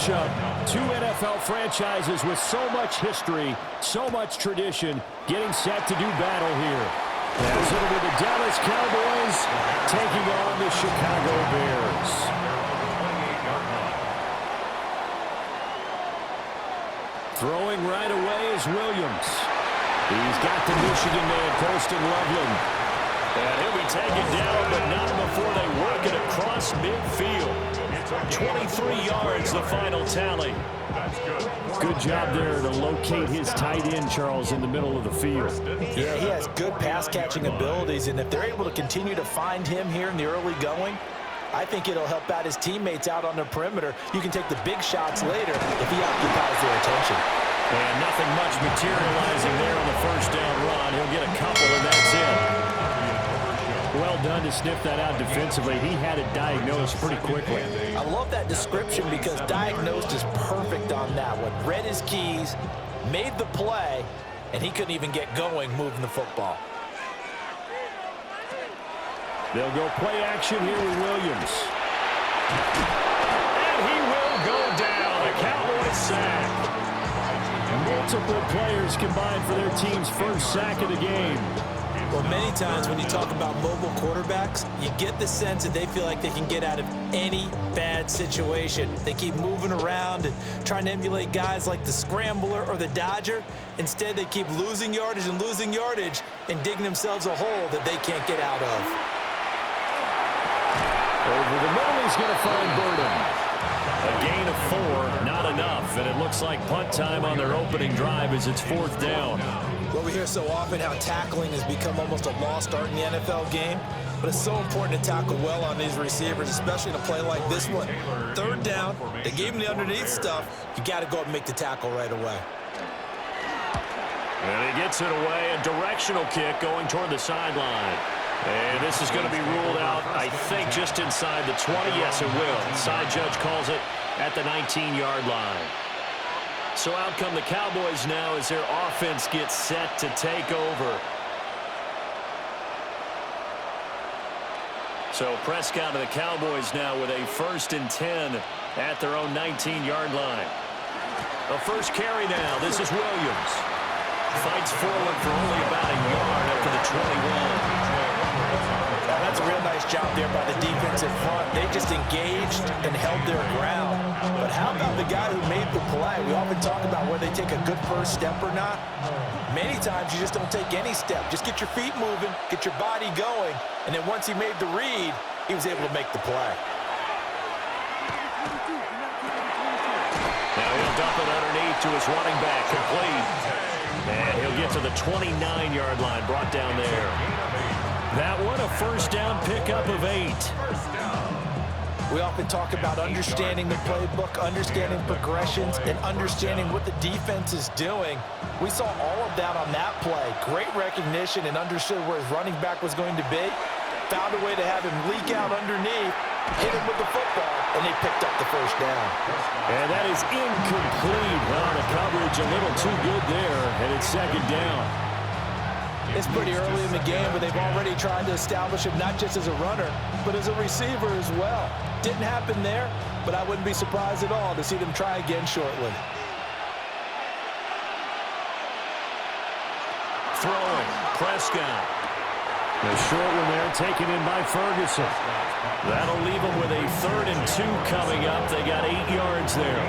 matchup. Two NFL franchises with so much history, so much tradition, getting set to do battle here. As it'll be the Dallas Cowboys taking on the Chicago Bears. Throwing right away is Williams. He's got the Michigan man, Colston Loveland. And he'll be taken down, but not before they work it across midfield. 23 yards, the final tally. Good job there to locate his tight end, Charles, in the middle of the field. Yeah, he has good pass-catching abilities, and if they're able to continue to find him here in the early going, I think it'll help out his teammates out on the perimeter. You can take the big shots later if he occupies their attention. And nothing much materializing there on the first down run. He'll get a couple, and that's it. Well done to sniff that out defensively. He had it diagnosed pretty quickly. I love that description because diagnosed is perfect on that one. Read his keys, made the play, and he couldn't even get going moving the football. They'll go play action here with Williams. And he will go down. A Cowboys sack. Multiple players combined for their team's first sack of the game. Well, many times when you talk about mobile quarterbacks, you get the sense that they feel like they can get out of any bad situation. They keep moving around and trying to emulate guys like the Scrambler or the Dodger. Instead, they keep losing yardage and digging themselves a hole that they can't get out of. Over the middle, he's going to find Burden. A gain of 4, not enough, and it looks like punt time on their opening drive as it's 4th down. Well, we hear so often how tackling has become almost a lost art in the NFL game, but it's so important to tackle well on these receivers, especially in a play like this one. 3rd down, they gave him the underneath stuff. You got to go and make the tackle right away. And he gets it away, a directional kick going toward the sideline. And this is going to be ruled out, I think, just inside the 20. Yes, it will. Side judge calls it at the 19-yard line. So out come the Cowboys now as their offense gets set to take over. So Prescott and the Cowboys now with a 1st and 10 at their own 19-yard line. A first carry now. This is Williams. Fights forward for only about a yard up to the 21. Now, that's a real nice job there by the defensive front. They just engaged and held their ground. But how about the guy who made the play? We often talk about whether they take a good first step or not. Many times you just don't take any step. Just get your feet moving, get your body going, and then once he made the read, he was able to make the play. Now he'll dump it underneath to his running back, complete. And he'll get to the 29-yard line, brought down there. That one, a first down pickup of 8. We often talk about understanding the playbook, understanding progressions, and understanding what the defense is doing. We saw all of that on that play. Great recognition and understood where his running back was going to be. Found a way to have him leak out underneath, hit him with the football, and they picked up the first down. And that is incomplete. Well, the coverage a little too good there, and it's 2nd down. It's pretty early in the game, but they've already tried to establish him not just as a runner, but as a receiver as well. Didn't happen there, but I wouldn't be surprised at all to see them try again shortly. Throwing, Prescott. The short one there taken in by Ferguson. That'll leave them with a 3rd and 2 coming up. They got 8 yards there.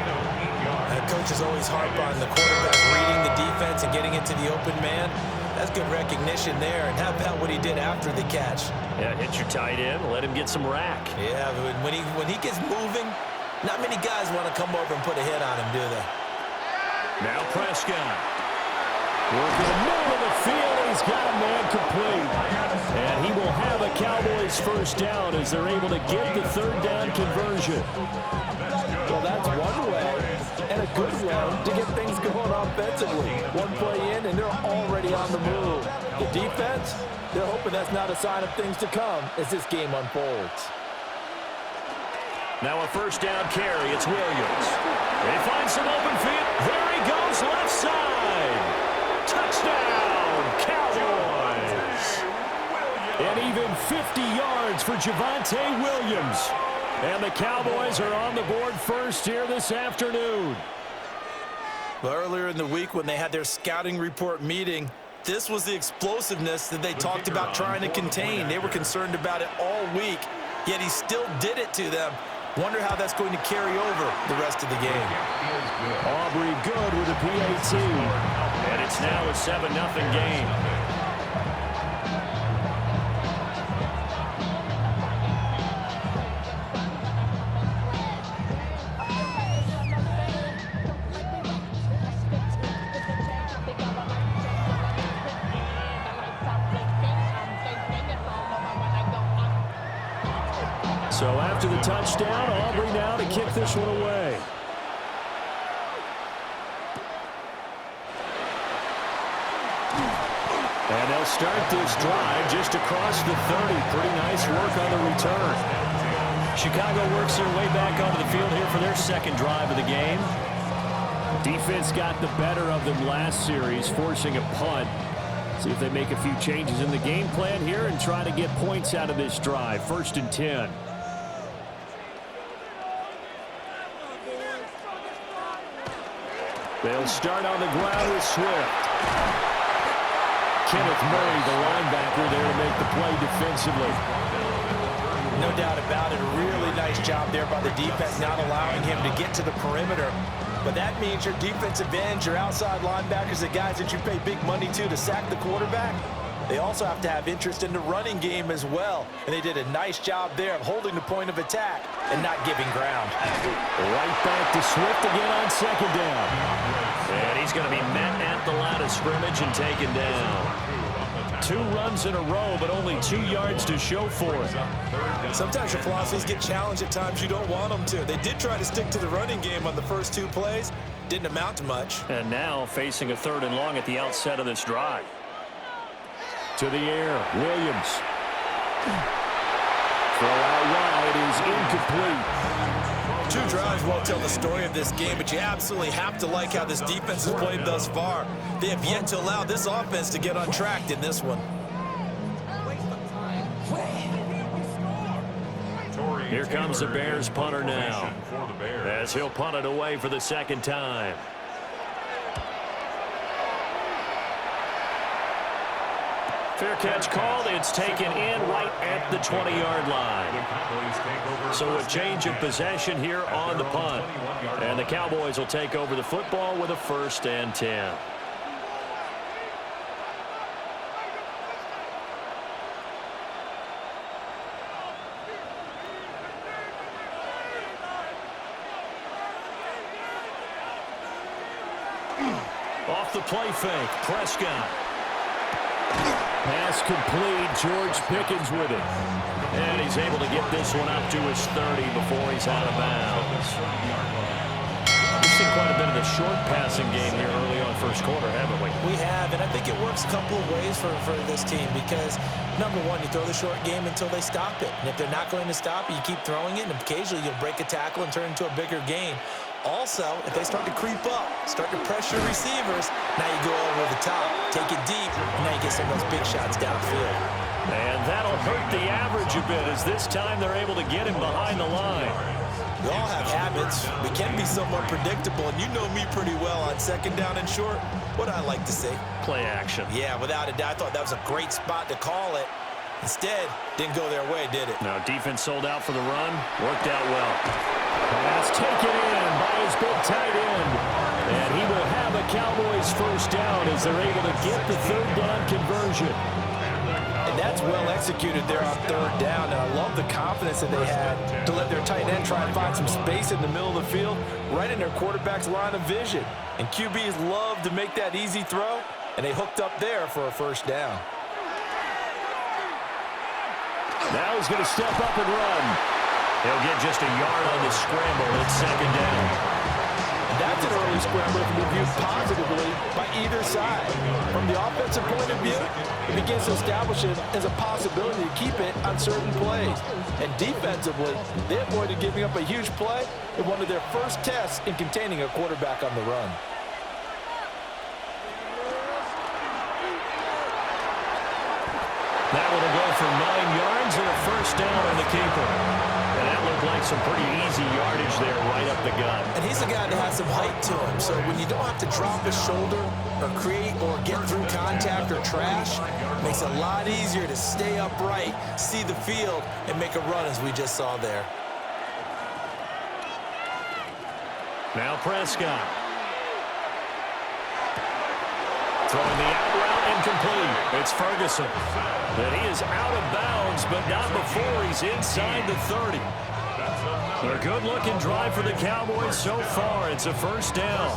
Coaches always harp on the quarterback reading the defense and getting into the open man. That's good recognition there. And how about what he did after the catch? Yeah, hit your tight end, let him get some rack. Yeah, but when he gets moving, not many guys want to come over and put a hit on him, do they? Now Prescott. Working the middle of the field, he's got a man complete. And he will have a Cowboys first down as they're able to get the 3rd down conversion. Well, that's one way, and a good way to get things going offensively. One play in, and they're already on the move. The defense, they're hoping that's not a sign of things to come as this game unfolds. Now a first down carry, it's Williams. They find some open field. There he goes, left side. Touchdown, Cowboys. And even 50 yards for Javonte Williams. And the Cowboys are on the board first here this afternoon. Well, earlier in the week when they had their scouting report meeting, this was the explosiveness that they talked about trying to contain. They were concerned about it all week, yet he still did it to them. Wonder how that's going to carry over the rest of the game. Aubrey good with a PAT. And it's now a 7-0 game. So after the touchdown, Aubrey now to kick this one away. And they'll start this drive just across the 30. Pretty nice work on the return. Chicago works their way back onto the field here for their second drive of the game. Defense got the better of them last series, forcing a punt. See if they make a few changes in the game plan here and try to get points out of this drive. 1st and 10. They'll start on the ground with Swift. Kenneth Murray, the linebacker, there to make the play defensively. No doubt about it. A really nice job there by the defense, not allowing him to get to the perimeter. But that means your defensive ends, your outside linebackers, the guys that you pay big money to sack the quarterback, they also have to have interest in the running game as well. And they did a nice job there of holding the point of attack and not giving ground. Right back to Swift again on 2nd down. And he's going to be met at the line of scrimmage and taken down. 2 runs in a row, but only 2 yards to show for it. Sometimes your philosophies get challenged at times you don't want them to. They did try to stick to the running game on the first 2 plays. Didn't amount to much. And now facing a 3rd and long at the outset of this drive. To the air, Williams. Throw out wide is incomplete. 2 drives won't tell the story of this game, but you absolutely have to like how this defense has played thus far. They have yet to allow this offense to get untracked in this one. Here comes the Bears punter now, as he'll punt it away for the 2nd time. Fair catch called. It's taken in right at the 20-yard line. So a change of possession here on the punt. And the Cowboys will take over the football with a 1st and 10. Off the play fake, Prescott. Pass complete. George Pickens with it. And he's able to get this one up to his 30 before he's out of bounds. We've seen quite a bit of the short passing game here early on 1st quarter, haven't we? We have, and I think it works a couple of ways for this team because, number one, you throw the short game until they stop it. And if they're not going to stop it, you keep throwing it, and occasionally you'll break a tackle and turn it into a bigger gain. Also, if they start to creep up, start to pressure receivers, now you go over the top, take it deep, and now you get some of those big shots downfield. And that'll hurt the average a bit as this time they're able to get him behind the line. We all have habits. We can be somewhat predictable, and you know me pretty well on 2nd down and short. What I like to say? Play action. Yeah, without a doubt, I thought that was a great spot to call it. Instead, didn't go their way, did it? Now defense sold out for the run. Worked out well. Pass taken in by his big tight end. And he will have a Cowboys 1st down as they're able to get the 3rd down conversion. And that's well executed there on 3rd down. And I love the confidence that they had to let their tight end try and find some space in the middle of the field, right in their quarterback's line of vision. And QBs love to make that easy throw, and they hooked up there for a 1st down. Now he's going to step up and run. He'll get just a yard on the scramble. It's 2nd down. That's an early scramble that can be viewed positively by either side. From the offensive point of view, it begins to establish it as a possibility to keep it on certain plays. And defensively, they avoided giving up a huge play in one of their first tests in containing a quarterback on the run. That one will go for 9 yards and a 1st down on the keeper. And that looked like some pretty easy yardage there right up the gut. And he's a guy that has some height to him, so when you don't have to drop his shoulder or create or get through contact or trash, it makes it a lot easier to stay upright, see the field, and make a run as we just saw there. Now Prescott. Throwing the out route incomplete. It's Ferguson. And he is out of bounds, but not before he's inside the 30. A good-looking drive for the Cowboys so far. It's a first down.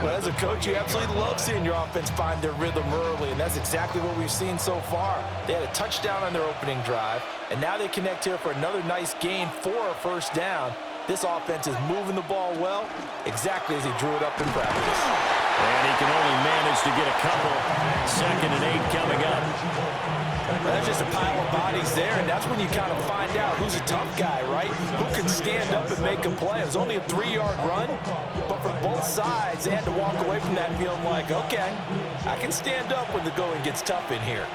Well, as a coach, you absolutely love seeing your offense find their rhythm early, and that's exactly what we've seen so far. They had a touchdown on their opening drive, and now they connect here for another nice gain for a first down. This offense is moving the ball well, exactly as he drew it up in practice. And he can only manage to get a couple. 2nd and 8 coming up. That's just a pile of bodies there, and that's when you kind of find out who's a tough guy, right? Who can stand up and make a play. It was only a 3-yard run, but for both sides, they had to walk away from that feeling like, okay, I can stand up when the going gets tough in here.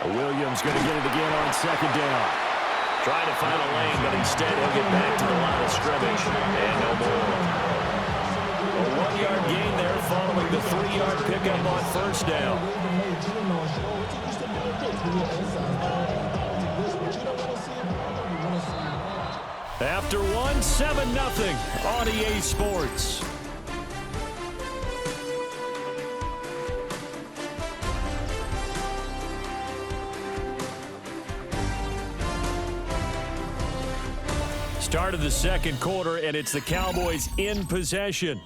Williams going to get it again on 2nd down. Trying to find a lane, but instead he'll get back to the line of scrimmage. And no more. A 1-yard gain there following the 3-yard pickup on first down. After one, 7-0 on EA Sports. Start of the second quarter, and it's the Cowboys in possession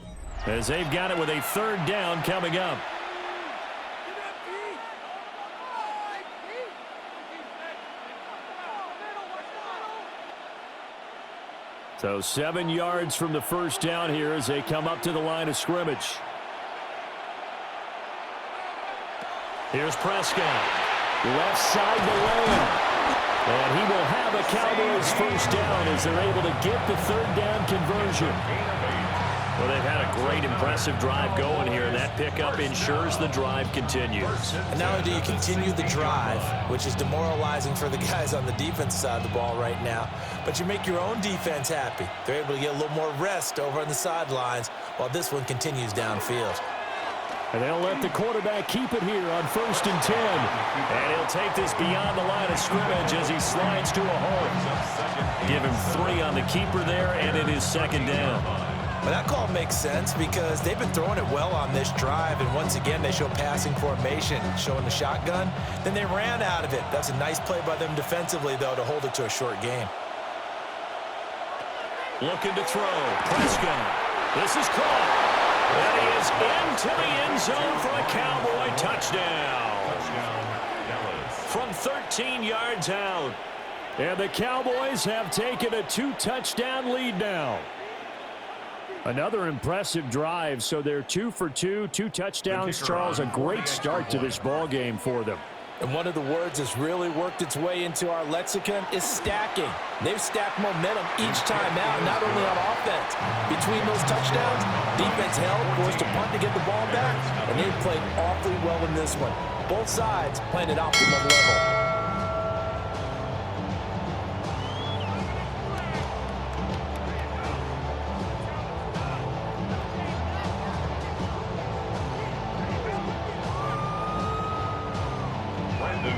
as they've got it with a 3rd down coming up. So 7 yards from the first down here as they come up to the line of scrimmage. Here's Prescott. Left side to Lamb. And he will have a Cowboys first down as they're able to get the 3rd down conversion. Well, they've had a great, impressive drive going here, and that pickup ensures the drive continues. And not only do you continue the drive, which is demoralizing for the guys on the defense side of the ball right now, but you make your own defense happy. They're able to get a little more rest over on the sidelines while this one continues downfield. And they'll let the quarterback keep it here on 1st and 10. And he'll take this beyond the line of scrimmage as he slides to a hole. Give him 3 on the keeper there, and it is 2nd down. Well, that call makes sense because they've been throwing it well on this drive, and once again, they show passing formation, showing the shotgun. Then they ran out of it. That's a nice play by them defensively, though, to hold it to a short game. Looking to throw. Prescott. This is caught. And he is into the end zone for a Cowboy touchdown. From 13 yards out. And the Cowboys have taken a 2-touchdown lead now. Another impressive drive, so they're 2 for 2, 2 touchdowns. Charles, a great start to this ball game for them. And one of the words that's really worked its way into our lexicon is stacking. They've stacked momentum each time out, not only on offense. Between those touchdowns, defense held, forced to punt to get the ball back, and they've played awfully well in this one. Both sides playing at optimum level.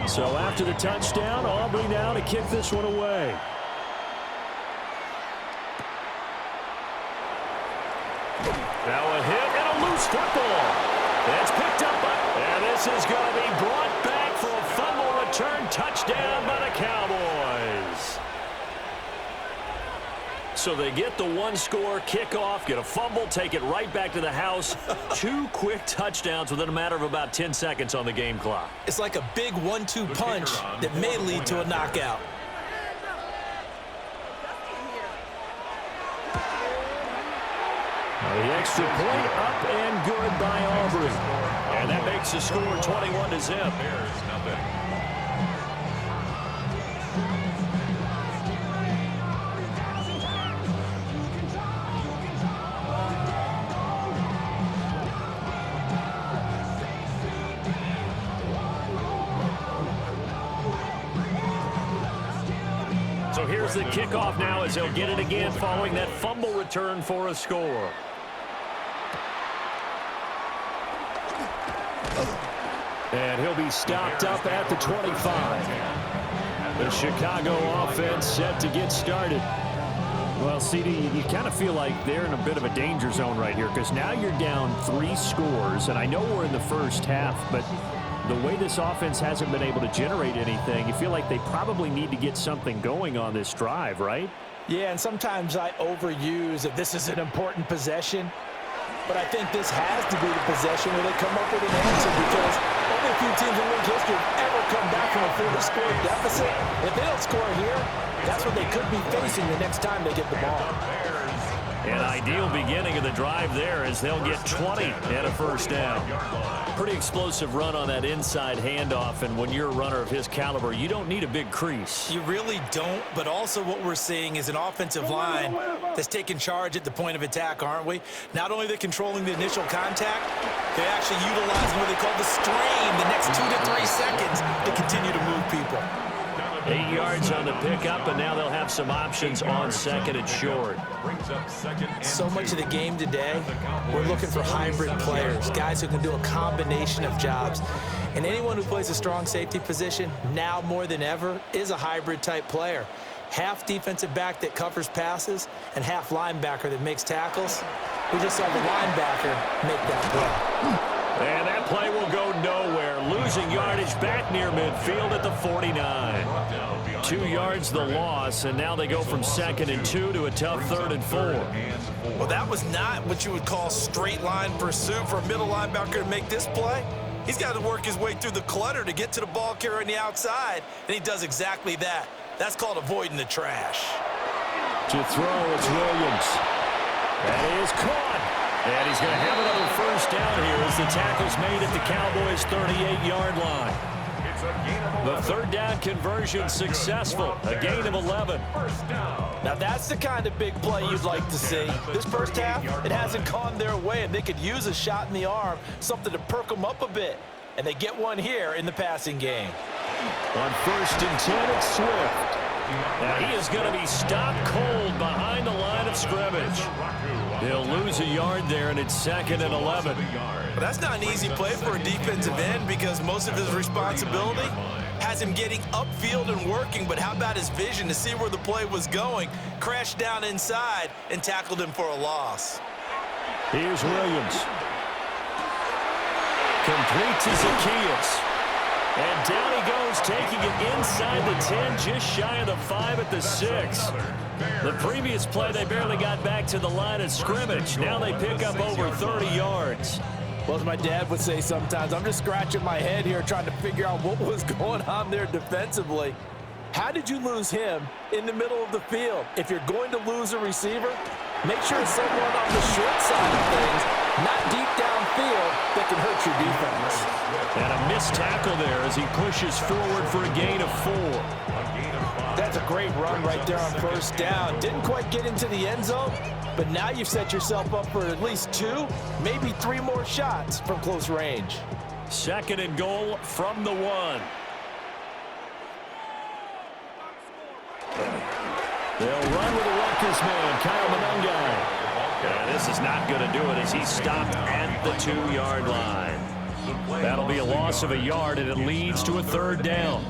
So after the touchdown, Aubrey now to kick this one away. Now a hit and a loose football. It's picked up, and this is going to be brought back for a fumble return touchdown by the Cowboys. So they get the 1-score kickoff, get a fumble, take it right back to the house. 2 quick touchdowns within a matter of about 10 seconds on the game clock. It's like a big 1-2 punch that may lead to a knockout. The extra point up and good by Aubrey. And that makes the score 21-0. So here's the kickoff now as they'll get it again following that fumble return for a score. And he'll be stopped up at the 25. The Chicago offense set to get started. Well, CD, you kind of feel like they're in a bit of a danger zone right here because now you're down 3 scores, and I know we're in the first half, but the way this offense hasn't been able to generate anything, you feel like they probably need to get something going on this drive, right? Yeah, and sometimes I overuse that this is an important possession, but I think this has to be the possession where they come up with an answer because only a few teams in league history have ever come back from a 40-score deficit. If they don't score here, that's what they could be facing the next time they get the ball. An ideal beginning of the drive there as they'll get 20 and a first down. Pretty explosive run on that inside handoff, and when you're a runner of his caliber, you don't need a big crease. You really don't, but also what we're seeing is an offensive line that's taking charge at the point of attack, aren't we? Not only are they controlling the initial contact, they're actually utilizing what they call the strain the next 2 to 3 seconds to continue to move people. 8 yards on the pickup, and now they'll have some options on second and short. So much of the game today, we're looking for hybrid players, guys who can do a combination of jobs. And anyone who plays a strong safety position, now more than ever, is a hybrid-type player. Half defensive back that covers passes and half linebacker that makes tackles. We just saw the linebacker make that play. And that play will go nowhere. Losing yardage back near midfield at the 49. 2 yards the loss, and now they go from 2nd and 2 to a tough 3rd and 4. Well, that was not what you would call straight line pursuit for a middle linebacker to make this play. He's got to work his way through the clutter to get to the ball carrier on the outside, and he does exactly that. That's called avoiding the trash. To throw, it's Williams. That is caught. And he's going to have another first down here as the tackle's made at the Cowboys' 38-yard line. The 3rd down conversion successful, a gain of 11. Now that's the kind of big play you'd like to see. This first half, it hasn't gone their way, and they could use a shot in the arm, something to perk them up a bit. And they get one here in the passing game. On 1st and 10, it's Swift. Now he is going to be stopped cold behind the line of scrimmage. He'll lose a yard there, and it's 2nd and 11. But that's not an easy play for a defensive end because most of his responsibility has him getting upfield and working. But how about his vision to see where the play was going? Crashed down inside and tackled him for a loss. Here's Williams. Complete to Zacchaeus. And down he goes, taking it inside the 10, just shy of the 5 at the 6. The previous play, they barely got back to the line of scrimmage. Now they pick up over 30 yards. Well, as my dad would say sometimes, I'm just scratching my head here trying to figure out what was going on there defensively. How did you lose him in the middle of the field? If you're going to lose a receiver, make sure it's someone on the short side of things, not deep downfield, that can hurt your defense. And a missed tackle there as he pushes forward for a gain of 4. That's a great run right there on first down. Didn't quite get into the end zone, but now you've set yourself up for at least 2, maybe 3 more shots from close range. 2nd and goal from the 1. They'll run with a Rutgers man, Kyle Monungai. This is not going to do it as he's stopped at the 2-yard line. That'll be a loss of a yard, and it leads to a 3rd down.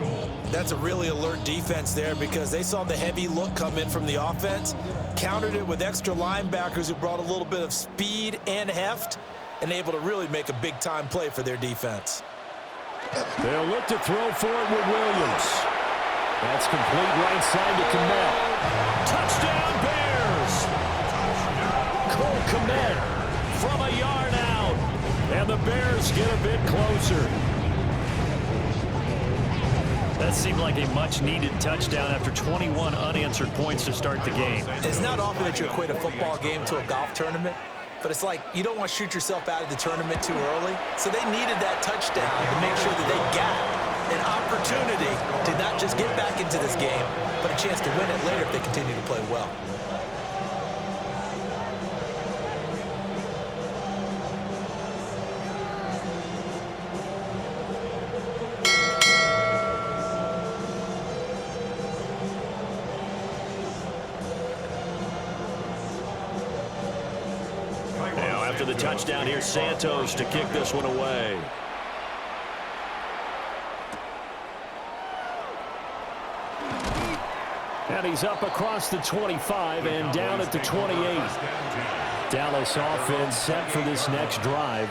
That's a really alert defense there because they saw the heavy look come in from the offense, countered it with extra linebackers who brought a little bit of speed and heft, and able to really make a big-time play for their defense. They'll look to throw for it with Williams. That's complete right side to Kmet. Touchdown, Bears! Cole Kmet from a yard out. And the Bears get a bit closer. That seemed like a much-needed touchdown after 21 unanswered points to start the game. It's not often that you equate a football game to a golf tournament, but it's like you don't want to shoot yourself out of the tournament too early. So they needed that touchdown to make sure that they got an opportunity to not just get back into this game, but a chance to win it later if they continue to play well. after the touchdown. Here's Santos to kick this one away. And he's up across the 25 and down at the 28. Dallas offense set for this next drive.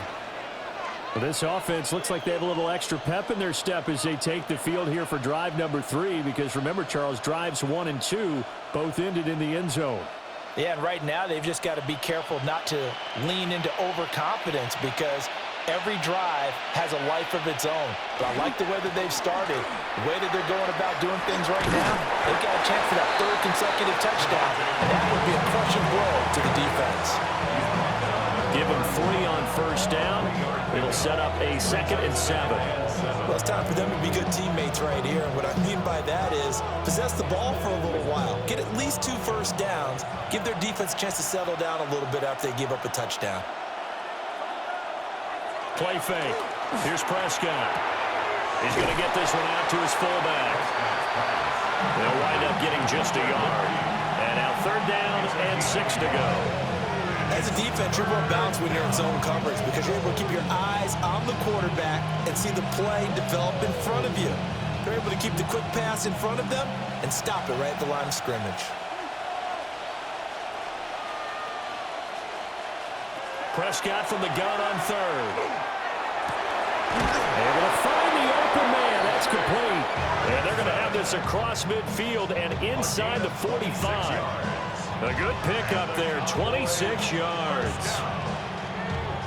Well, this offense looks like they have a little extra pep in their step as they take the field here for drive number 3, because remember, Charles, drives 1 and 2 both ended in the end zone. Yeah, and right now they've just got to be careful not to lean into overconfidence, because every drive has a life of its own. But I like the way that they've started, the way that they're going about doing things right now. They've got a chance for that 3rd consecutive touchdown, and that would be a crushing blow to the defense. Give them 3 on first down. It'll set up a 2nd and 7. Well, it's time for them to be good teammates right here. And what I mean by that is possess the ball for a little while. Get at least 2 first downs. Give their defense a chance to settle down a little bit after they give up a touchdown. Play fake. Here's Prescott. He's going to get this one out to his fullback. They'll wind up getting just a yard. And now 3rd down and 6 to go. As a defense, you're more balanced when you're in zone coverage, because you're able to keep your eyes on the quarterback and see the play develop in front of you. They're able to keep the quick pass in front of them and stop it right at the line of scrimmage. Prescott from the gun on 3rd. Able to find the open man. That's complete. And they're going to have this across midfield and inside the 45. A good pickup there, 26 yards.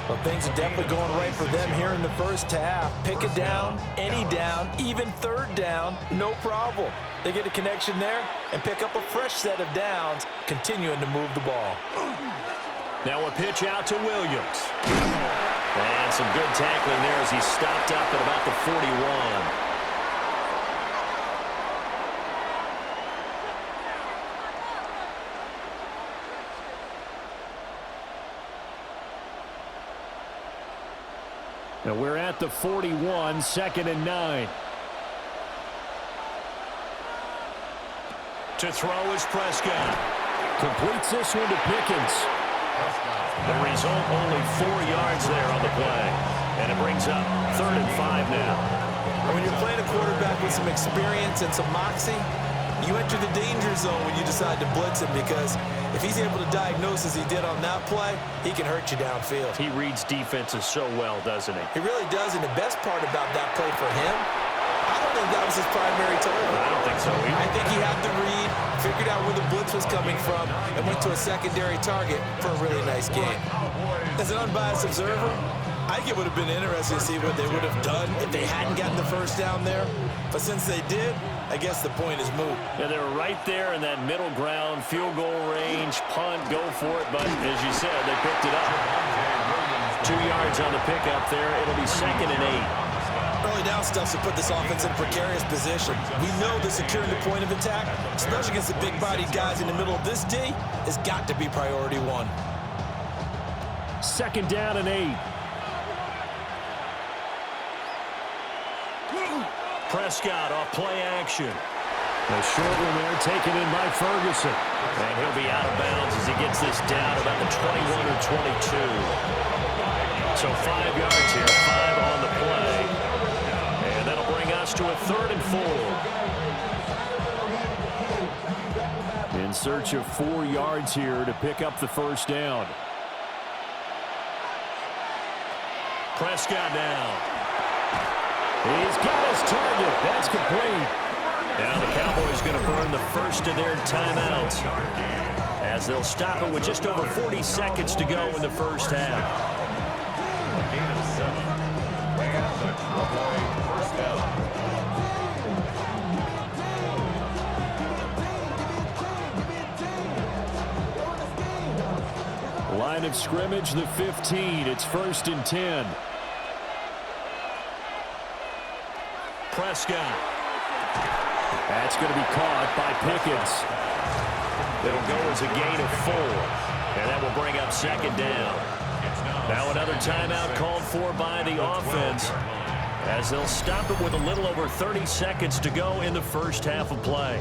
Well, things are definitely going right for them here in the first half. Pick it down, any down, even 3rd down, no problem. They get a connection there and pick up a fresh set of downs, continuing to move the ball. Now a pitch out to Williams. And some good tackling there as he stopped up at about the 41. Now we're at the 41, 2nd and 9. To throw is Prescott. Completes this one to Pickens. The result, only 4 yards there on the play. And it brings up 3rd and 5 now. When you're playing a quarterback with some experience and some moxie, you enter the danger zone when you decide to blitz him, because if he's able to diagnose as he did on that play, he can hurt you downfield. He reads defenses so well, doesn't he? He really does, and the best part about that play for him, I don't think that was his primary target. I don't think so either. I think he had the read, figured out where the blitz was coming from, and went to a secondary target for a really nice game. As an unbiased observer, I think it would have been interesting to see what they would have done if they hadn't gotten the first down there. But since they did, I guess the point is moot. Yeah, they were right there in that middle ground, field goal range, punt, go for it. But as you said, they picked it up. 2 yards on the pickup there. It'll be 2nd and 8. Early down stuff to put this offense in a precarious position. We know that securing the point of attack, especially against the big-bodied guys in the middle of this D, has got to be priority 1. 2nd down and 8. Prescott off play action. A short one there taken in by Ferguson. And he'll be out of bounds as he gets this down about the 21 or 22. So 5 yards here, 5 on the play. And that'll bring us to a 3rd and 4. In search of 4 yards here to pick up the first down. Prescott now. He's got his target. That's complete. Now the Cowboys going to burn the first of their timeouts, as they'll stop it with just over 40 seconds to go in the first half. Line of scrimmage, the 15. It's 1st and 10. Prescott. That's going to be caught by Pickens. It'll go as a gain of 4. And that will bring up 2nd down. Now another timeout called for by the offense, as they'll stop it with a little over 30 seconds to go in the first half of play.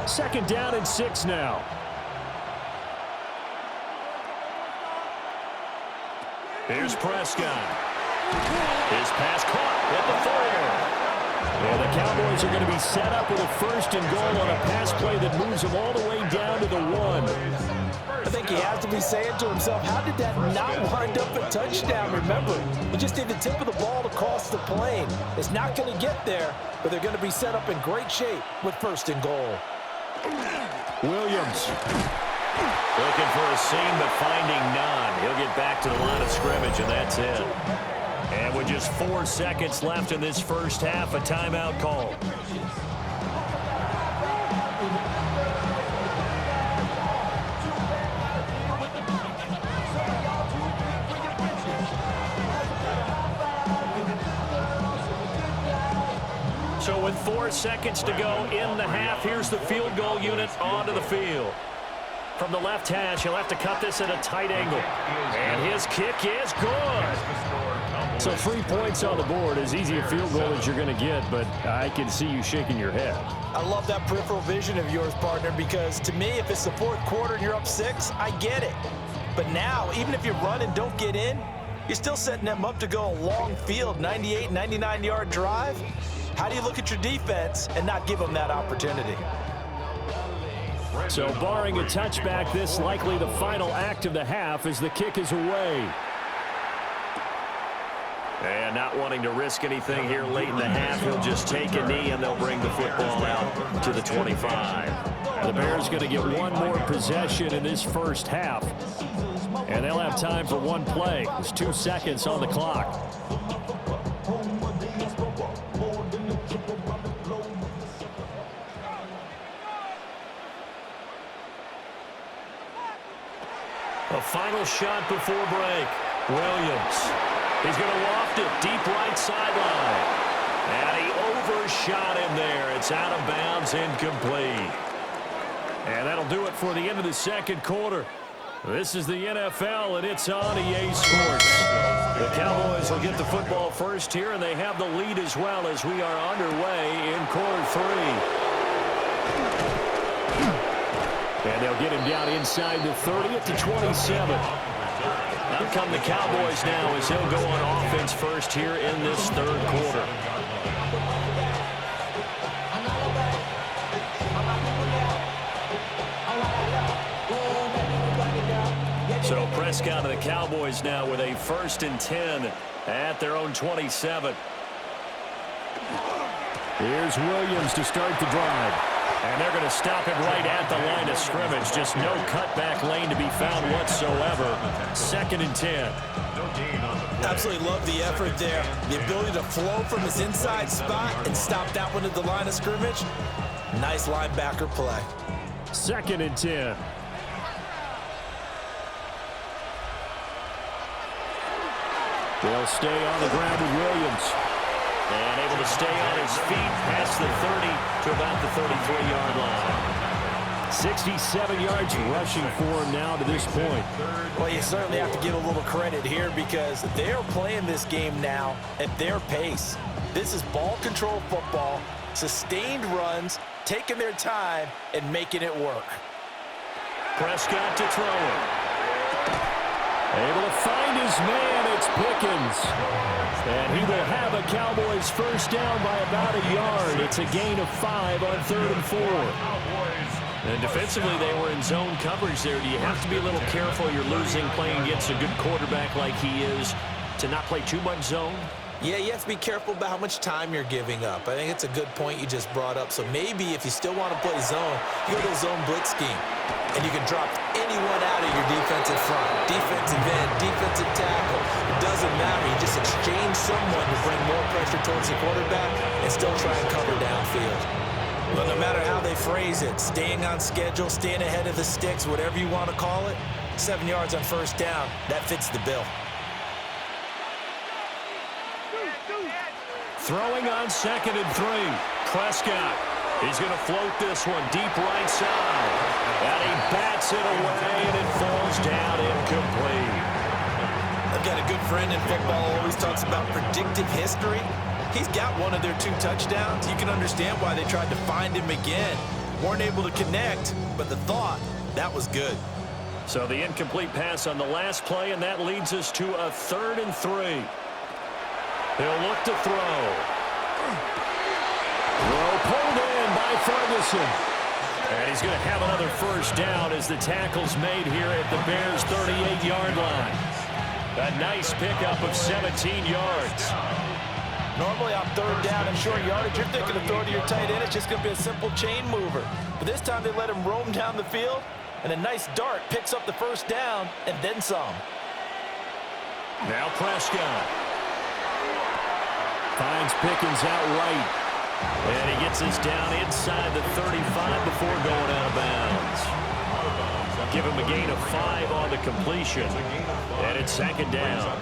2nd down and 6 now. Here's Prescott. His pass caught at the 4. And the Cowboys are going to be set up with a 1st and goal on a pass play that moves them all the way down to the 1. I think he has to be saying to himself, how did that not wind up a touchdown? Remember, you just need the tip of the ball to cross the plane. It's not going to get there, but they're going to be set up in great shape with 1st and goal. Williams. Looking for a seam, but finding none. He'll get back to the line of scrimmage, and that's it. And with just 4 seconds left in this first half, a timeout call. So with 4 seconds to go in the half, here's the field goal unit onto the field. From the left hash, he'll have to cut this at a tight angle. And his kick is good. So 3 points on the board, as easy a field goal as you're going to get, but I can see you shaking your head. I love that peripheral vision of yours, partner, because to me, if it's the 4th quarter and you're up 6, I get it. But now, even if you run and don't get in, you're still setting them up to go a long field, 98, 99-yard drive. How do you look at your defense and not give them that opportunity? So barring a touchback, this likely the final act of the half as the kick is away. And not wanting to risk anything here late in the half, he'll just take a knee and they'll bring the football out to the 25. The Bears going to get one more possession in this first half. And they'll have time for one play. There's 2 seconds on the clock. A final shot before break. Williams. He's going to loft it deep right sideline. And he overshot him there. It's out of bounds, incomplete. And that'll do it for the end of the 2nd quarter. This is the NFL, and it's on EA Sports. The Cowboys will get the football first here, and they have the lead as well as we are underway in quarter 3. And they'll get him down inside the 30 at the 27. Out come the Cowboys now as they'll go on offense first here in this 3rd quarter. So Prescott and the Cowboys now with a 1st and 10 at their own 27. Here's Williams to start the drive. And they're going to stop him right at the line of scrimmage. Just no cutback lane to be found whatsoever. 2nd and 10. Absolutely love the effort there. The ability to flow from his inside spot and stop that one at the line of scrimmage. Nice linebacker play. 2nd and 10. They'll stay on the ground with Williams. And able to stay on his feet past the 30 to about the 33-yard line. 67 yards rushing for him now to this point. Well, you certainly have to give a little credit here because they're playing this game now at their pace. This is ball control football, sustained runs, taking their time, and making it work. Prescott to throw it. Able to find his man, it's Pickens. And he will have a Cowboys 1st down by about a yard. It's a gain of 5 on 3rd and 4. And defensively, they were in zone coverage there. Do you have to be a little careful? You're losing playing against a good quarterback like he is to not play too much zone? Yeah, you have to be careful about how much time you're giving up. I think it's a good point you just brought up. So maybe if you still want to play zone, you go to a zone blitz scheme. And you can drop anyone out of your defensive front. Defensive end, defensive tackle. It doesn't matter. You just exchange someone to bring more pressure towards the quarterback and still try and cover downfield. But no matter how they phrase it, staying on schedule, staying ahead of the sticks, whatever you want to call it, 7 yards on 1st down, that fits the bill. Throwing on 2nd and 3. Prescott. He's going to float this one deep right side. And he bats it away, and it falls down incomplete. I've got a good friend in football who always talks about predictive history. He's got one of their 2 touchdowns. You can understand why they tried to find him again. Weren't able to connect, but the thought, that was good. So the incomplete pass on the last play, and that leads us to a 3rd and 3. He'll look to throw. Throw pulled in by Ferguson. And he's going to have another first down as the tackle's made here at the Bears' 38-yard line. A nice pickup of 17 yards. Normally on 3rd down and short yardage, you're thinking of throwing to your tight end. It's just going to be a simple chain mover. But this time they let him roam down the field, and a nice dart picks up the first down and then some. Now Prescott. Finds Pickens out right. And he gets us down inside the 35 before going out of bounds. Give him a gain of 5 on the completion. And it's 2nd down.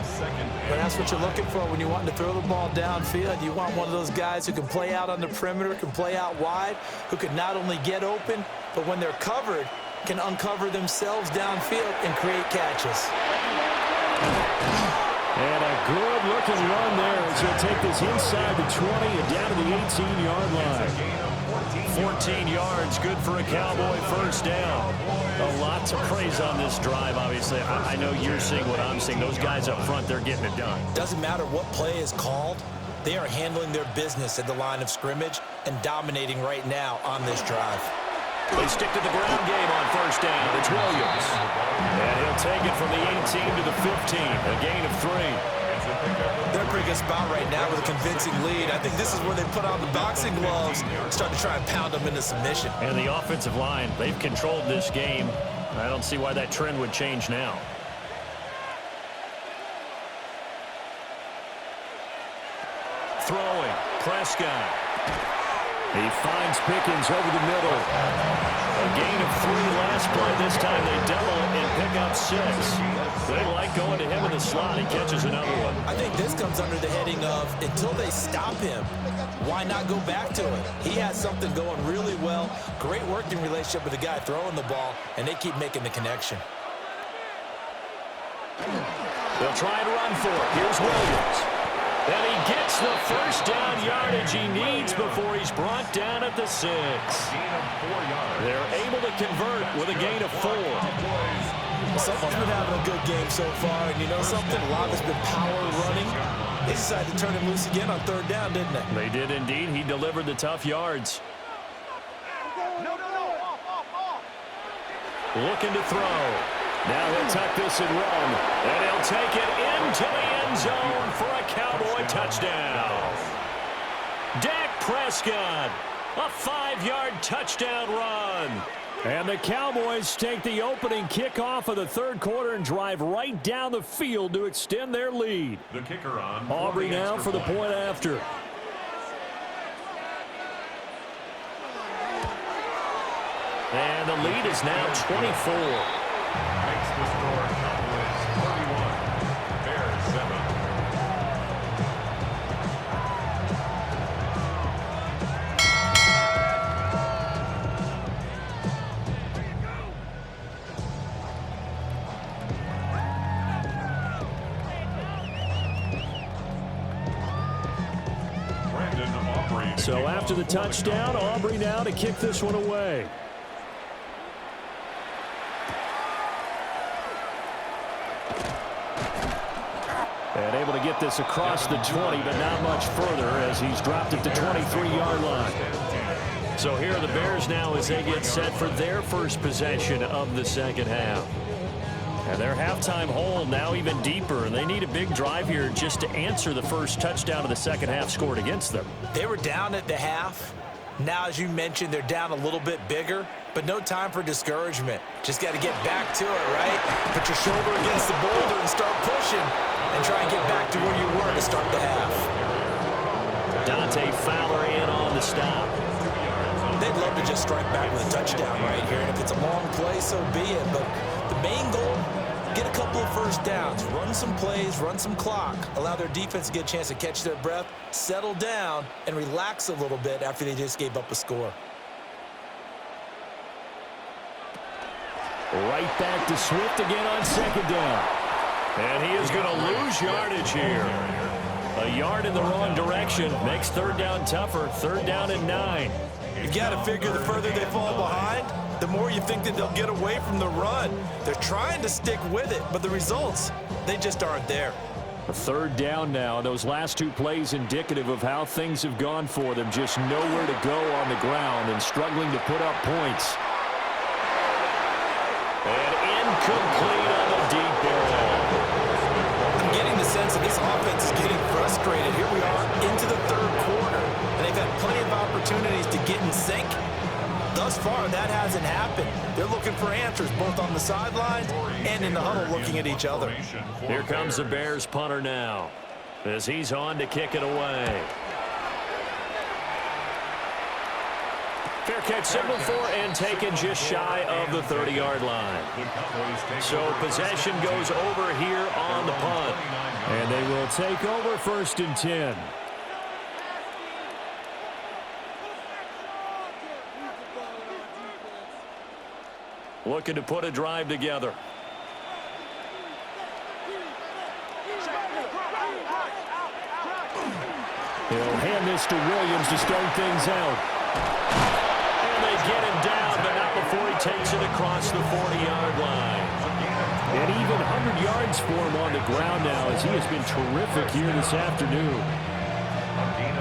But that's what you're looking for when you want to throw the ball downfield. You want one of those guys who can play out on the perimeter, can play out wide, who can not only get open, but when they're covered, can uncover themselves downfield and create catches. And a good-looking run there as he'll take this inside the 20 and down to the 18-yard line. 14 yards, good for a Cowboy first down. A lot to praise on this drive, obviously. I know you're seeing what I'm seeing. Those guys up front, they're getting it done. Doesn't matter what play is called. They are handling their business at the line of scrimmage and dominating right now on this drive. They stick to the ground game on first down. It's Williams. And he'll take it from the 18 to the 15, a gain of 3. They're in a pretty good spot right now with a convincing lead. I think this is where they put on the boxing gloves, start to try and pound them into submission. And the offensive line, they've controlled this game. I don't see why that trend would change now. Throwing, Prescott. He finds Pickens over the middle. A gain of 3 last play. This time they double it and pick up 6. They like going to him in the slot. He catches another one. I think this comes under the heading of until they stop him, why not go back to it? He has something going really well. Great working relationship with the guy throwing the ball, and they keep making the connection. They'll try and run for it. Here's Williams. And he gets the first down yardage he needs before he's brought down at the 6. They're able to convert with a gain of 4. Someone's been having a good game so far, and you know something? A lot has been power running. They decided to turn him loose again on 3rd down, didn't they? They did indeed. He delivered the tough yards. Looking to throw. Now he'll tuck this and run. And he'll take it into the end zone for a Cowboy touchdown. Dak Prescott, a 5-yard touchdown run. And the Cowboys take the opening kickoff of the 3rd quarter and drive right down the field to extend their lead. The kicker on Aubrey now for the point after. And the lead is now 24. Makes the score Cowboys 31, Bears 7. So after the touchdown, Aubrey now to kick this one away. And able to get this across the 20, but not much further as he's dropped it to 23-yard line. So here are the Bears now as they get set for their first possession of the 2nd half. And their halftime hole now even deeper, and they need a big drive here just to answer the first touchdown of the 2nd half scored against them. They were down at the half. Now, as you mentioned, they're down a little bit bigger, but no time for discouragement. Just got to get back to it, right? Put your shoulder against the boulder and start pushing and try and get back to where you were to start the half. Dante Fowler in on the stop. They'd love to just strike back with a touchdown right here, and if it's a long play, so be it. But the main goal, get a couple of first downs, run some plays, run some clock, allow their defense to get a chance to catch their breath, settle down, and relax a little bit after they just gave up a score. Right back to Swift again on 2nd down. And he is going to lose yardage here. A yard in the wrong direction makes 3rd down tougher. 3rd down and 9. You got to figure the further they fall behind, the more you think that they'll get away from the run. They're trying to stick with it, but the results, they just aren't there. A third down now. Those last two plays indicative of how things have gone for them. Just nowhere to go on the ground and struggling to put up points. And incomplete on the deep ball. I'm getting the sense that this offense is getting frustrated. Here we are into the third quarter, and they've had plenty of opportunities to get in sync. Thus far, that hasn't happened. They're looking for answers both on the sidelines and in the huddle looking at each other. Here comes the Bears punter now as he's on to kick it away. Fair catch signaled for and taken just shy of the 30-yard line. So possession goes over here on the punt. And they will take over 1st and 10. Looking to put a drive together. He'll hand this to Williams to start things out. And they get him down, but not before he takes it across the 40-yard line. And even 100 yards for him on the ground now as he has been terrific here this afternoon.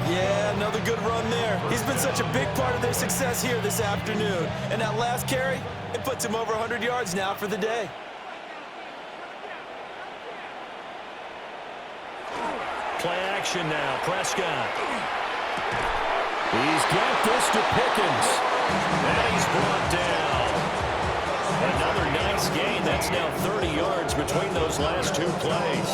Yeah, another good run there. He's been such a big part of their success here this afternoon. And that last carry, it puts him over 100 yards now for the day. Play action now. Prescott. He's got this to Pickens. And he's brought down. Another nice gain. That's now 30 yards between those last two plays.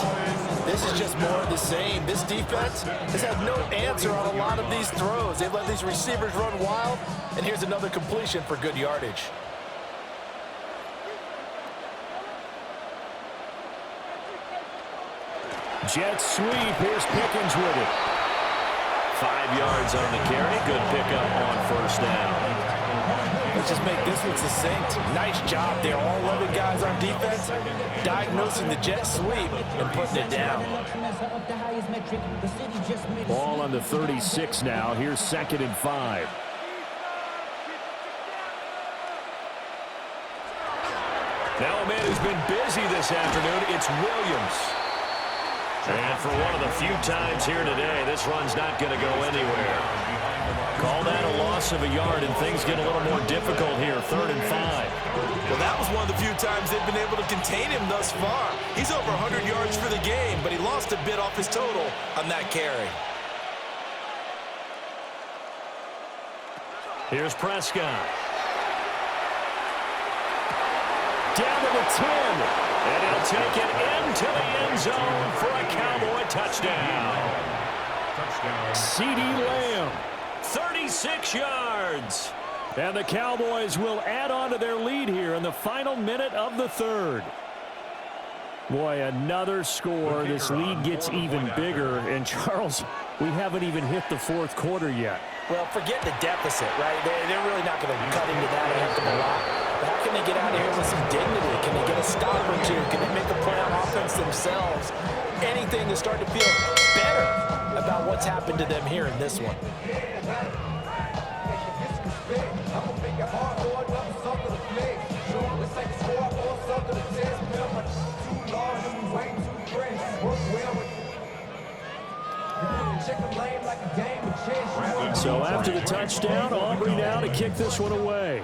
This is just more of the same. This defense has had no answer on a lot of these throws. They've let these receivers run wild. And here's another completion for good yardage. Jet sweep. Here's Pickens with it. 5 yards on the carry. Good pickup on 1st down. Let's just make this one succinct. Nice job there. All 11 guys on defense diagnosing the jet sweep and putting it down. Ball on the 36 now. Here's 2nd and 5. Now a man who's been busy this afternoon, it's Williams. And for one of the few times here today, this run's not going to go anywhere. Call that a loss of a yard, and things get a little more difficult here, 3rd and 5. Well, that was one of the few times they've been able to contain him thus far. He's over 100 yards for the game, but he lost a bit off his total on that carry. Here's Prescott. Down to the 10. And he'll take it into the end zone for a Cowboy touchdown. CeeDee Lamb, 36 yards. And the Cowboys will add on to their lead here in the final minute of the 3rd. Boy, another score. This lead gets even bigger. And, Charles, we haven't even hit the 4th quarter yet. Well, forget the deficit, right? They're really not going to cut into that after the lot. But how can they get out of here with some dignity? Can they get a stop or two? Can they make a play on offense themselves? Anything to start to feel better about what's happened to them here in this one. So after the touchdown, Aubrey now to kick this one away.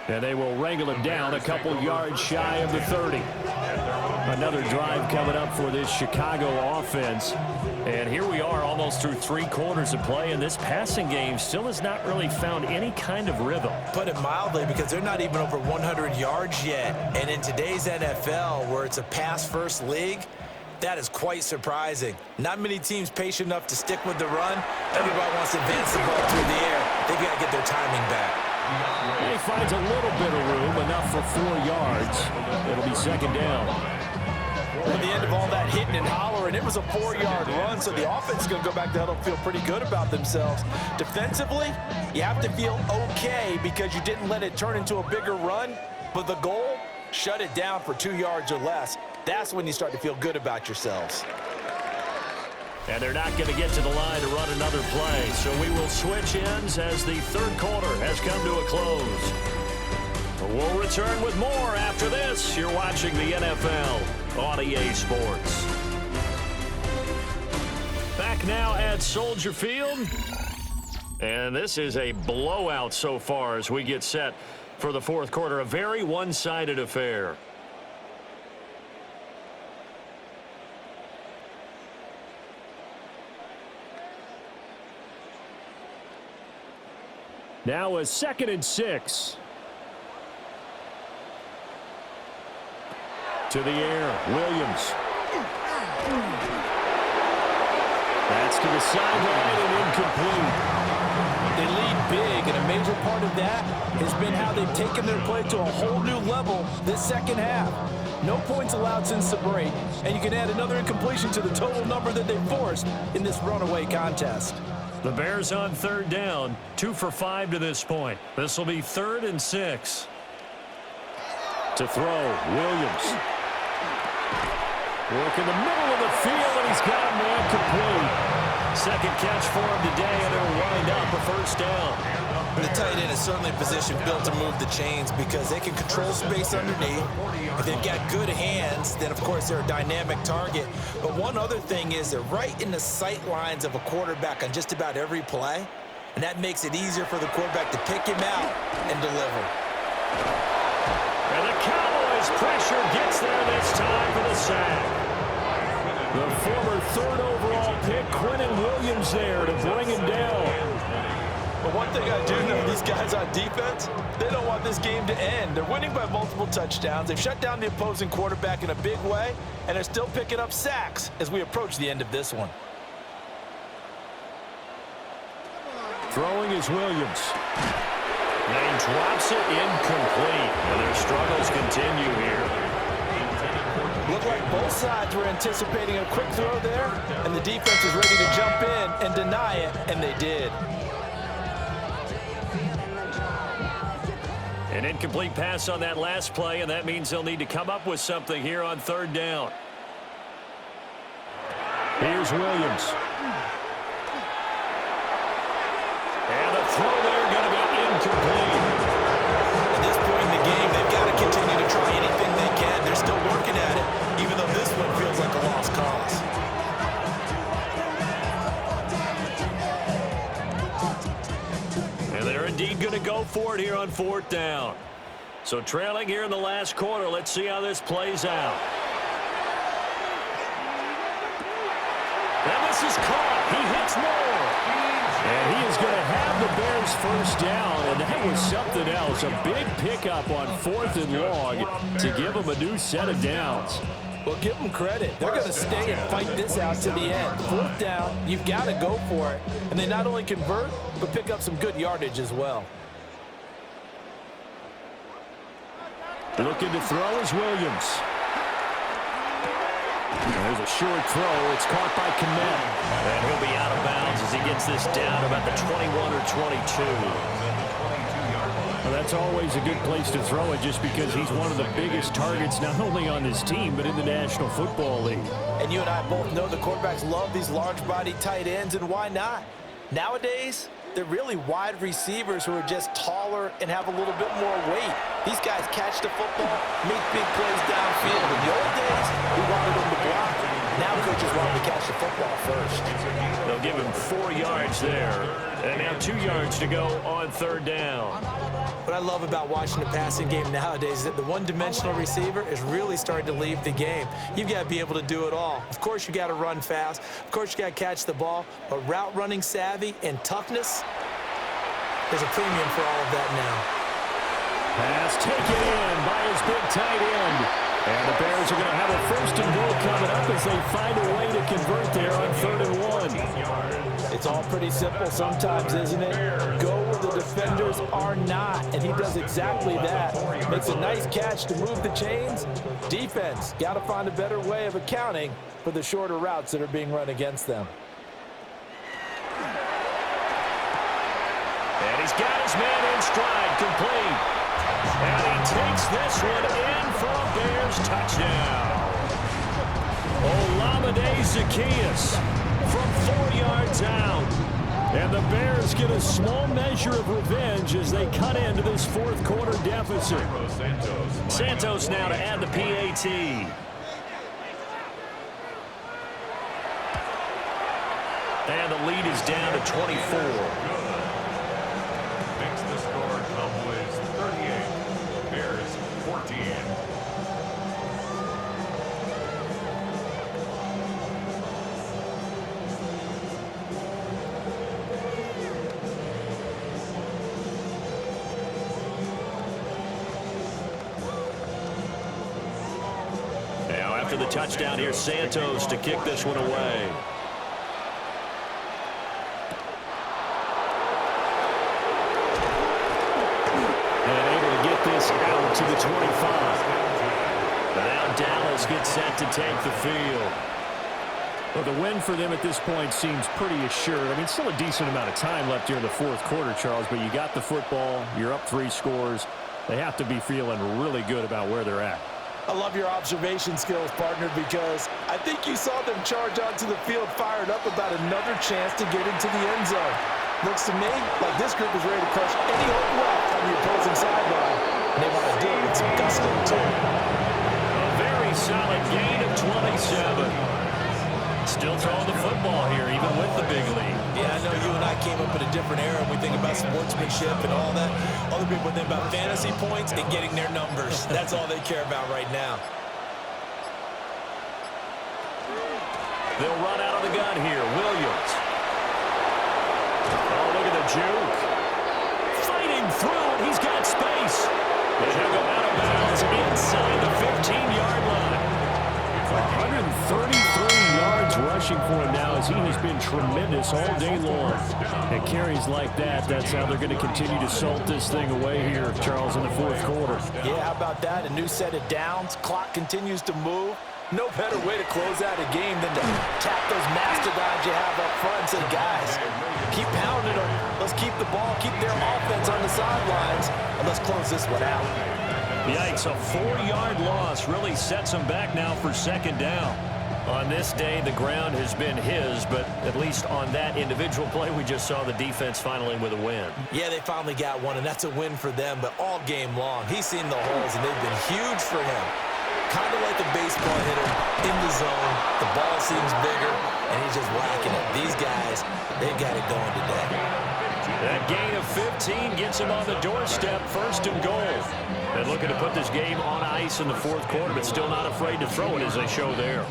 And they will wrangle him down a couple yards shy of the 30. Another drive coming up for this Chicago offense. And here we are almost through 3 quarters of play, and this passing game still has not really found any kind of rhythm. Put it mildly, because they're not even over 100 yards yet. And in today's NFL, where it's a pass-first league, that is quite surprising. Not many teams patient enough to stick with the run. Everybody wants to advance the ball through the air. They've got to get their timing back. And he finds a little bit of room, enough for 4 yards. It'll be 2nd down. At the end of all that hitting and hollering, it was a 4-yard run, so the offense is going to go back to huddle and feel pretty good about themselves. Defensively, you have to feel okay because you didn't let it turn into a bigger run, but the goal, shut it down for 2 yards or less. That's when you start to feel good about yourselves. And they're not going to get to the line to run another play. So we will switch ends as the third quarter has come to a close. We'll return with more after this. You're watching the NFL on EA Sports. Back now at Soldier Field. And this is a blowout so far as we get set for the fourth quarter. A very one-sided affair. Now a 2nd and 6. To the air, Williams. That's to the sideline and incomplete. They lead big, and a major part of that has been how they've taken their play to a whole new level this second half. No points allowed since the break, and you can add another incompletion to the total number that they forced in this runaway contest. The Bears on third down, 2 for 5 to this point. This will be 3rd and 6. To throw, Williams. Work in the middle of the field, and he's got a man complete. Second catch for him today, and it'll wind up a first down. The tight end is certainly a position built to move the chains because they can control space underneath. If they've got good hands, then of course they're a dynamic target. But one other thing is they're right in the sight lines of a quarterback on just about every play, and that makes it easier for the quarterback to pick him out and deliver. And the Cowboys pressure gets there this time for the sack. The former 3rd overall pick, Quinnen Williams, there to bring him down. But one thing I do know, these guys on defense, they don't want this game to end. They're winning by multiple touchdowns. They've shut down the opposing quarterback in a big way, and they're still picking up sacks as we approach the end of this one. Throwing is Williams. And he drops it incomplete. And their struggles continue here. Looked like both sides were anticipating a quick throw there, and the defense was ready to jump in and deny it, and they did. An incomplete pass on that last play, and that means they'll need to come up with something here on third down. Here's Williams. And the throw there going to be incomplete. At this point in the game, they've got to continue to try anything they can. They're still working at it, even though this one feels like a lost cause. And they're indeed going to go for it here on 4th down. So trailing here in the last quarter, let's see how this plays out. And this is caught. He hits more. And he is going to have the Bears first down, and that was something else. A big pickup on 4th and long to give them a new set of downs. Well, give them credit. They're going to stay and fight this out to the end. 4th down, you've got to go for it. And they not only convert, but pick up some good yardage as well. Looking to throw is Williams. There's a short throw. It's caught by Kmet. And he'll be out of bounds as he gets this down about the 21 or 22. Well, that's always a good place to throw it just because he's one of the biggest targets not only on his team but in the National Football League. And you and I both know the quarterbacks love these large-body tight ends, and why not? Nowadays, they're really wide receivers who are just taller and have a little bit more weight. These guys catch the football, make big plays downfield. In the old days, we wanted them to block. Now coaches want them to catch the football first. They'll give him 4 yards there. And now 2 yards to go on 3rd down. What I love about watching the passing game nowadays is that the one-dimensional receiver is really starting to leave the game. You've got to be able to do it all. Of course, you got to run fast. Of course, you got to catch the ball. But route running savvy and toughness, there's a premium for all of that now. Pass taken in by his big tight end. And the Bears are going to have a 1st and goal coming up as they find a way to convert there on 3rd and 1. It's all pretty simple sometimes, isn't it? Go where the defenders are not, and he does exactly that. Makes a nice catch to move the chains. Defense, got to find a better way of accounting for the shorter routes that are being run against them. And he's got his man in stride, complete. And he takes this one in for a Bears touchdown. Olamide Zaccheaus from 4 yards out. And the Bears get a small measure of revenge as they cut into this fourth quarter deficit. Santos now to add the PAT. And the lead is down to 24. Makes the score Cowboys 38, Bears 14. Now after the touchdown, here's Santos to kick this one away. Out to the 25. Now Dallas gets set to take the field. Well, the win for them at this point seems pretty assured. I mean, still a decent amount of time left here in the fourth quarter, Charles, but you got the football. You're up 3 scores. They have to be feeling really good about where they're at. I love your observation skills, partner, because I think you saw them charge onto the field fired up about another chance to get into the end zone. Looks to me like this group is ready to crush any hope left on the opposing sideline. And they want to do it with some gusto, too. A very solid gain of 27. Still throwing the football here, even with the big lead. Yeah, I know you and I came up in a different era when we think about sportsmanship and all that. Other people think about fantasy points and getting their numbers. That's all they care about right now. They'll run out of the gun here. Williams. Oh, look at the juke. Fighting through, and he's got space. And he'll go out of bounds inside the 15-yard line. 133 yards rushing for him now as he has been tremendous all day long. And carries like that, that's how they're going to continue to salt this thing away here, Charles, in the fourth quarter. Yeah, how about that? A new set of downs. Clock continues to move. No better way to close out a game than to tap those mastodons you have up front and say, guys, keep pounding them. Let's keep the ball, keep their offense on the sidelines, and let's close this one out. Yikes, a 4-yard loss really sets him back now for second down. On this day, the ground has been his, but at least on that individual play, we just saw the defense finally with a win. Yeah, they finally got one, and that's a win for them, but all game long, he's seen the holes, and they've been huge for him. Kind of like a baseball hitter in the zone. The ball seems bigger, and he's just whacking it. These guys, they've got it going today. That gain of 15 gets him on the doorstep, first and goal. And looking to put this game on ice in the fourth quarter, but still not afraid to throw it as they show there.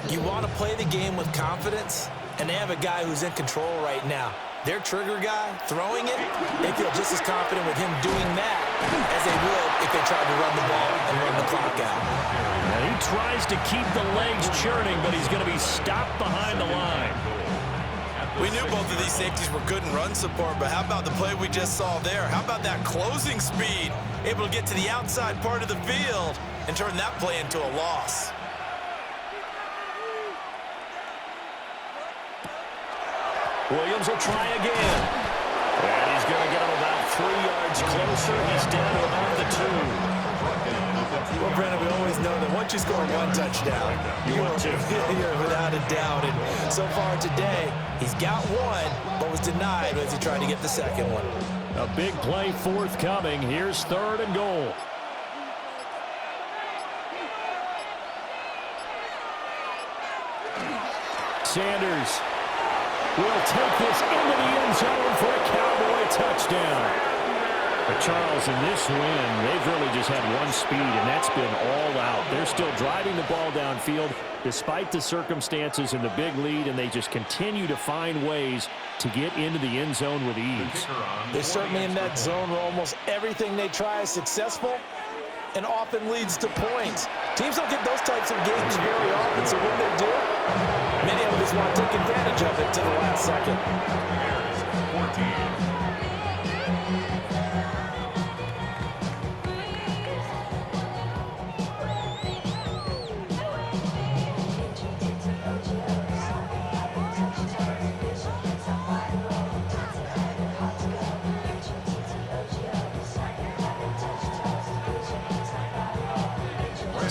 You want to play the game with confidence, and they have a guy who's in control right now. Their trigger guy throwing it, they feel just as confident with him doing that as they would if they tried to run the ball and run the clock out. And he tries to keep the legs churning, but he's going to be stopped behind the line. We knew both of these safeties were good in run support, but how about the play we just saw there? How about that closing speed? Able to get to the outside part of the field and turn that play into a loss. Williams will try again. And he's going to get him about 3 yards closer. He's down to about the 2. Well, Brandon, we always know that once you score one touchdown, you're without a doubt. And so far today, he's got one, but was denied as he tried to get the second one. A big play forthcoming. Here's third and goal. Sanders will take this into the end zone for a Cowboy touchdown. But Charles, in this win, they've really just had one speed, and that's been all out. They're still driving the ball downfield despite the circumstances and the big lead, and they just continue to find ways to get into the end zone with ease. They're certainly in that zone where almost everything they try is successful and often leads to points. Teams don't get those types of games very often, so when they do, many of them just want to take advantage of it to the last second. Bears 14.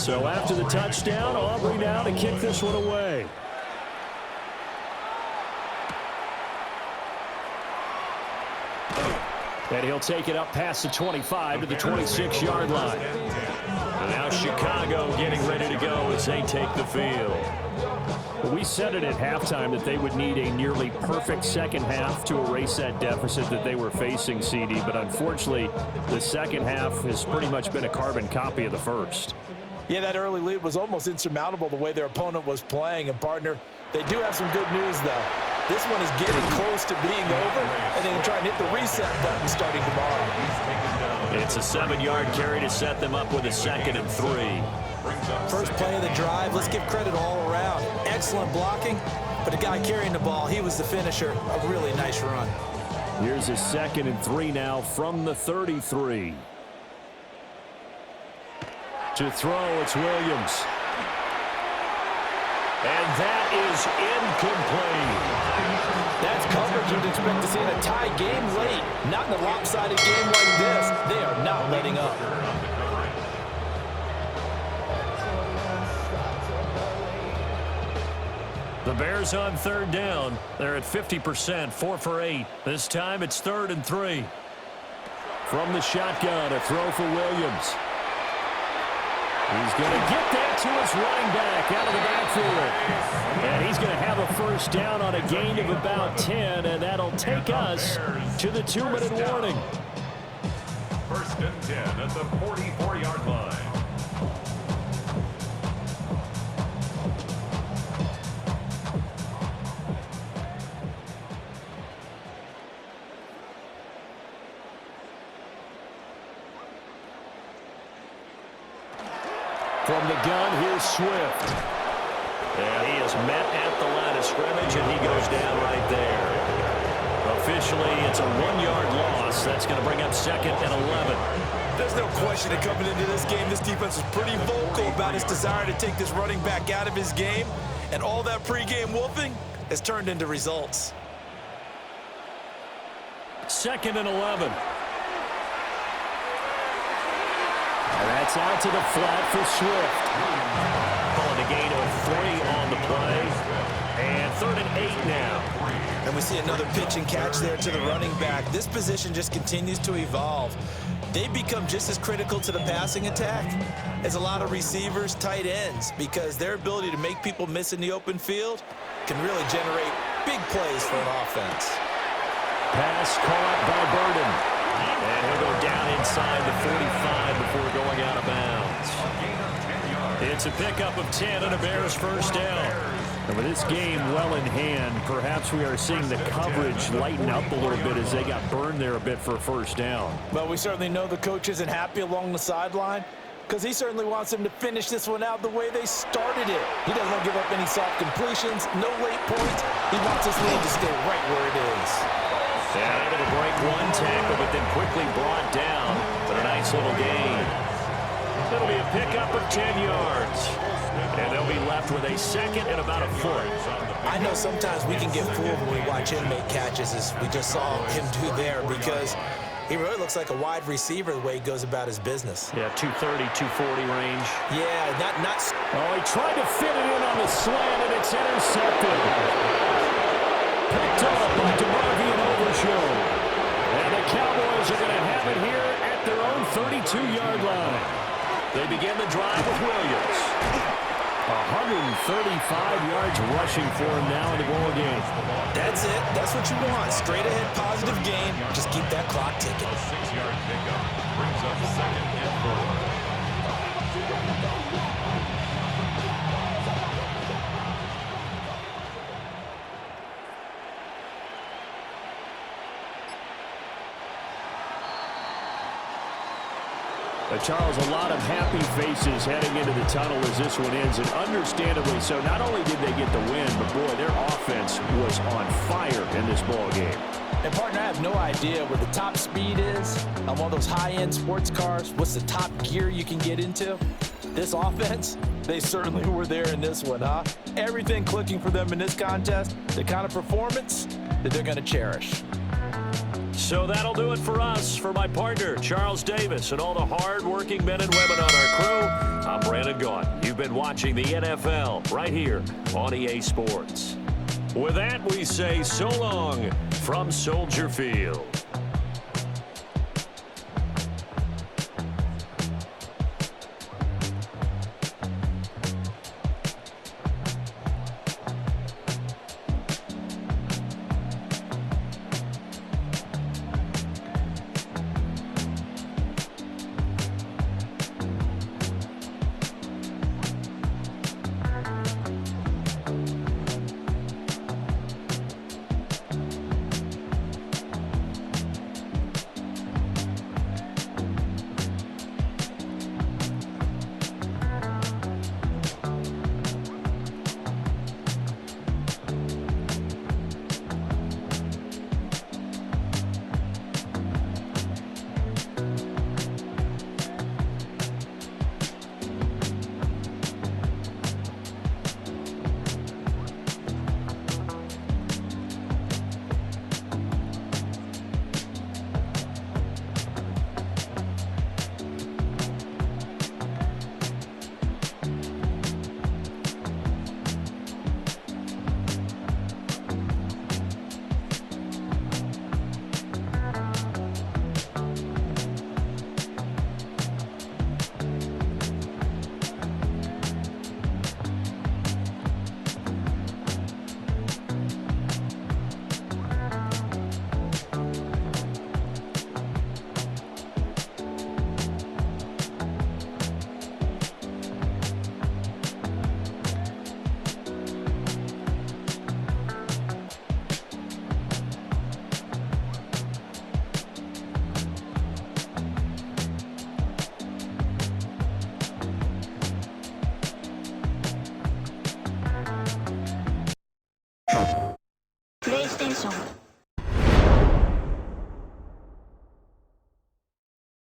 So after the touchdown, Aubrey now to kick this one away. And he'll take it up past the 25 to the 26-yard line. And now Chicago getting ready to go as they take the field. Well, we said it at halftime that they would need a nearly perfect second half to erase that deficit that they were facing, CD. But unfortunately, the second half has pretty much been a carbon copy of the first. Yeah, that early lead was almost insurmountable the way their opponent was playing. And, partner, they do have some good news, though. This one is getting close to being over, and they can try and hit the reset button starting tomorrow. It's a 7-yard carry to set them up with a 2nd and 3. First play of the drive, let's give credit all around. Excellent blocking, but the guy carrying the ball, he was the finisher. A really nice run. Here's a 2nd and 3 now from the 33. To throw, it's Williams. And that is incomplete. That's coverage you'd expect to see in a tie game late. Not in a lopsided game like this. They are not letting up. The Bears on 3rd down. They're at 50%, 4 for 8. This time it's 3rd and 3. From the shotgun, a throw for Williams. He's going to get that to his running back out of the backfield. And he's going to have a first down on a gain of about 10, and that'll take us to the 2-minute warning. 1st and 10 at the 44-yard line. From the gun, here's Swift. And he is met at the line of scrimmage, and he goes down right there. Officially, it's a 1-yard loss. That's going to bring up 2nd and 11. There's no question that coming into this game, this defense was pretty vocal about its desire to take this running back out of his game. And all that pregame wolfing has turned into results. 2nd and 11. That's out to the flat for Swift. Calling a gain of 3 on the play. And 3rd and 8 now. And we see another pitch and catch there to the running back. This position just continues to evolve. They become just as critical to the passing attack as a lot of receivers, tight ends, because their ability to make people miss in the open field can really generate big plays for an offense. Pass caught by Burden. And he'll go down inside the 45 before going out of bounds. It's a pickup of 10 and a Bears first down. And with this game well in hand, perhaps we are seeing the coverage lighten up a little bit as they got burned there a bit for a first down. But we certainly know the coach isn't happy along the sideline because he certainly wants them to finish this one out the way they started it. He doesn't want to give up any soft completions, no late points. He wants this lead to stay right where it is. Yeah, able to break one tackle, but then quickly brought down. But a nice little gain. It'll be a pickup of 10 yards. And they'll be left with a 2nd and about a foot. I know sometimes we can get fooled when we watch him make catches, as we just saw him do there, because he really looks like a wide receiver the way he goes about his business. Yeah, 230, 240 range. Yeah, not. Oh, he tried to fit it in on the slant, and it's intercepted. Picked up by DeMarvion Overshow. And the Cowboys are going to have it here at their own 32-yard line. They begin the drive with Williams. 135 yards rushing for him now in the ball game. That's it. That's what you want. Straight ahead positive game. Just keep that clock ticking. 6-yard pickup brings up 2nd and 4. Charles, a lot of happy faces heading into the tunnel as this one ends, and understandably so. Not only did they get the win, but boy, their offense was on fire in this ball game. And partner, I have no idea where the top speed is on one of those high-end sports cars. What's the top gear you can get into? This offense, they certainly were there in this one, huh? Everything clicking for them in this contest, the kind of performance that they're going to cherish. So that'll do it for us. For my partner, Charles Davis, and all the hard-working men and women on our crew, I'm Brandon Gaudin. You've been watching the NFL right here on EA Sports. With that, we say so long from Soldier Field. PlayStation